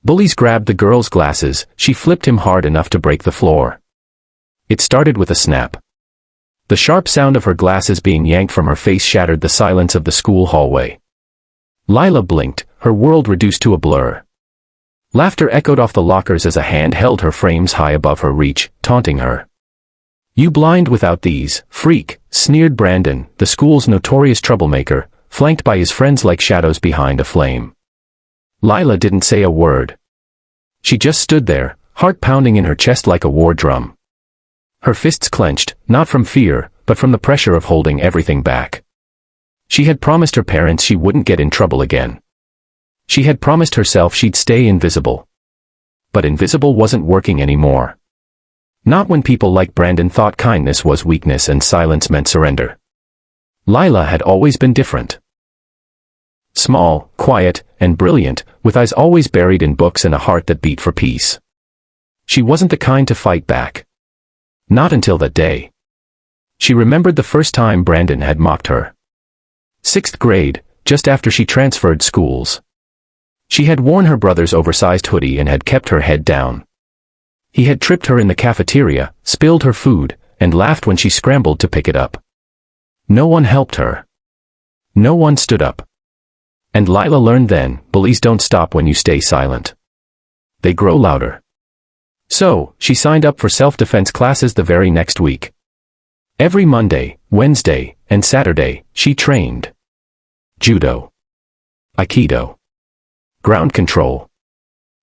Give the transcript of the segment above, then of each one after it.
Bullies grabbed the girl's glasses. She flipped him hard enough to break the floor. It started with a snap. The sharp sound of her glasses being yanked from her face shattered the silence of the school hallway. Lila blinked, her world reduced to a blur. Laughter echoed off the lockers as a hand held her frames high above her reach, taunting her. "You blind without these, freak," sneered Brandon, the school's notorious troublemaker, flanked by his friends like shadows behind a flame. Lila didn't say a word. She just stood there, heart pounding in her chest like a war drum. Her fists clenched, not from fear, but from the pressure of holding everything back. She had promised her parents she wouldn't get in trouble again. She had promised herself she'd stay invisible. But invisible wasn't working anymore. Not when people like Brandon thought kindness was weakness and silence meant surrender. Lila had always been different. Small, quiet, and brilliant, with eyes always buried in books and a heart that beat for peace. She wasn't the kind to fight back. Not until that day. She remembered the first time Brandon had mocked her. 6th grade, just after she transferred schools. She had worn her brother's oversized hoodie and had kept her head down. He had tripped her in the cafeteria, spilled her food, and laughed when she scrambled to pick it up. No one helped her. No one stood up. And Lila learned then, bullies don't stop when you stay silent. They grow louder. So, she signed up for self-defense classes the very next week. Every Monday, Wednesday, and Saturday, she trained. Judo. Aikido. Ground control.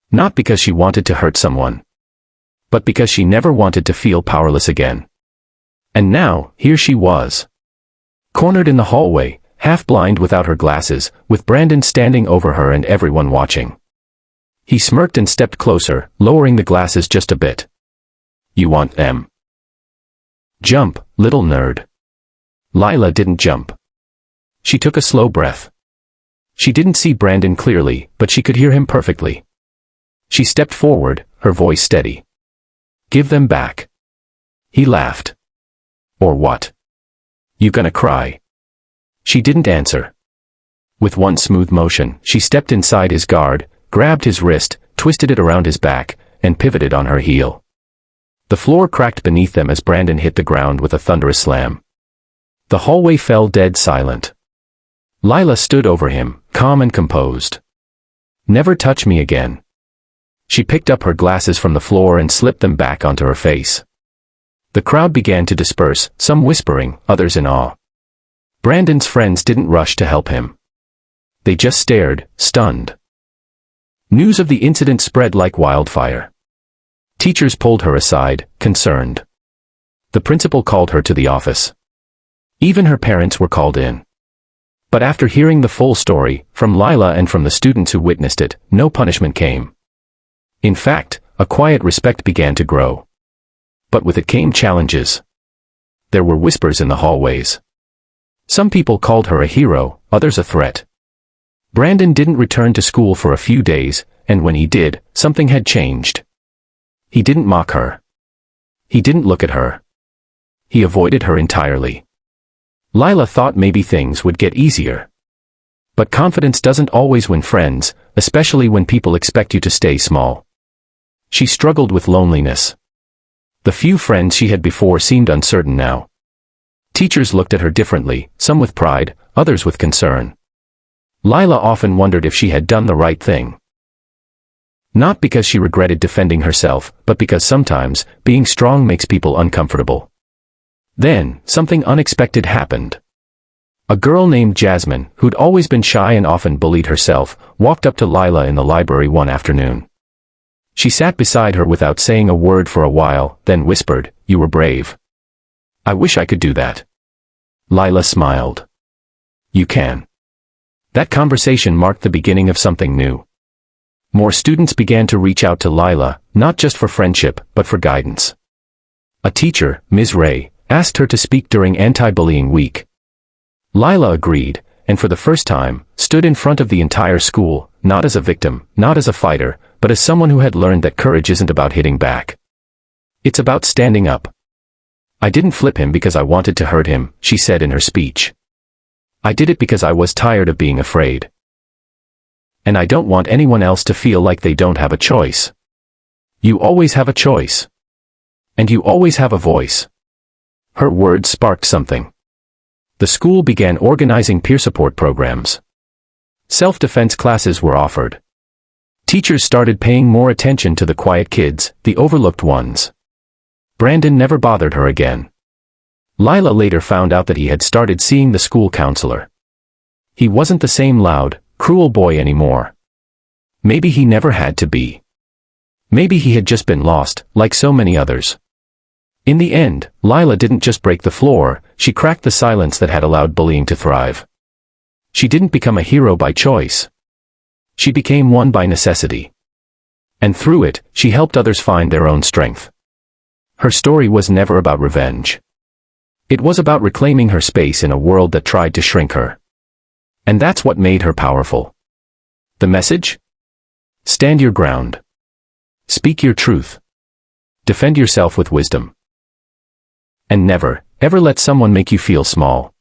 Not because she wanted to hurt someone, but because she never wanted to feel powerless again. And now, here she was. Cornered in the hallway, half blind without her glasses, with Brandon standing over her and everyone watching. He smirked and stepped closer, lowering the glasses just a bit. "You want them? Jump, little nerd." Lila didn't jump. She took a slow breath. She didn't see Brandon clearly, but she could hear him perfectly. She stepped forward, her voice steady. "Give them back." He laughed. "Or what? You gonna cry?" She didn't answer. With one smooth motion, she stepped inside his guard, grabbed his wrist, twisted it around his back, and pivoted on her heel. The floor cracked beneath them as Brandon hit the ground with a thunderous slam. The hallway fell dead silent. Lila stood over him, calm and composed. "Never touch me again." She picked up her glasses from the floor and slipped them back onto her face. The crowd began to disperse, some whispering, others in awe. Brandon's friends didn't rush to help him. They just stared, stunned. News of the incident spread like wildfire. Teachers pulled her aside, concerned. The principal called her to the office. Even her parents were called in. But after hearing the full story, from Lila and from the students who witnessed it, no punishment came. In fact, a quiet respect began to grow. But with it came challenges. There were whispers in the hallways. Some people called her a hero, others a threat. Brandon didn't return to school for a few days, and when he did, something had changed. He didn't mock her. He didn't look at her. He avoided her entirely. Lila thought maybe things would get easier. But confidence doesn't always win friends, especially when people expect you to stay small. She struggled with loneliness. The few friends she had before seemed uncertain now. Teachers looked at her differently, some with pride, others with concern. Lila often wondered if she had done the right thing. Not because she regretted defending herself, but because sometimes, being strong makes people uncomfortable. Then, something unexpected happened. A girl named Jasmine, who'd always been shy and often bullied herself, walked up to Lila in the library one afternoon. She sat beside her without saying a word for a while, then whispered, "You were brave." "I wish I could do that." Lila smiled. "You can." That conversation marked the beginning of something new. More students began to reach out to Lila, not just for friendship, but for guidance. A teacher, Ms. Ray, asked her to speak during anti-bullying week. Lila agreed, and for the first time, stood in front of the entire school, not as a victim, not as a fighter, but as someone who had learned that courage isn't about hitting back. It's about standing up. "I didn't flip him because I wanted to hurt him," she said in her speech. "I did it because I was tired of being afraid." And I don't want anyone else to feel like they don't have a choice. You always have a choice. And you always have a voice. Her words sparked something. The school began organizing peer support programs. Self-defense classes were offered. Teachers started paying more attention to the quiet kids, the overlooked ones. Brandon never bothered her again. Lila later found out that he had started seeing the school counselor. He wasn't the same loud, cruel boy anymore. Maybe he never had to be. Maybe he had just been lost, like so many others. In the end, Lila didn't just break the floor, she cracked the silence that had allowed bullying to thrive. She didn't become a hero by choice. She became one by necessity. And through it, she helped others find their own strength. Her story was never about revenge. It was about reclaiming her space in a world that tried to shrink her. And that's what made her powerful. The message? Stand your ground. Speak your truth. Defend yourself with wisdom. And never, ever let someone make you feel small.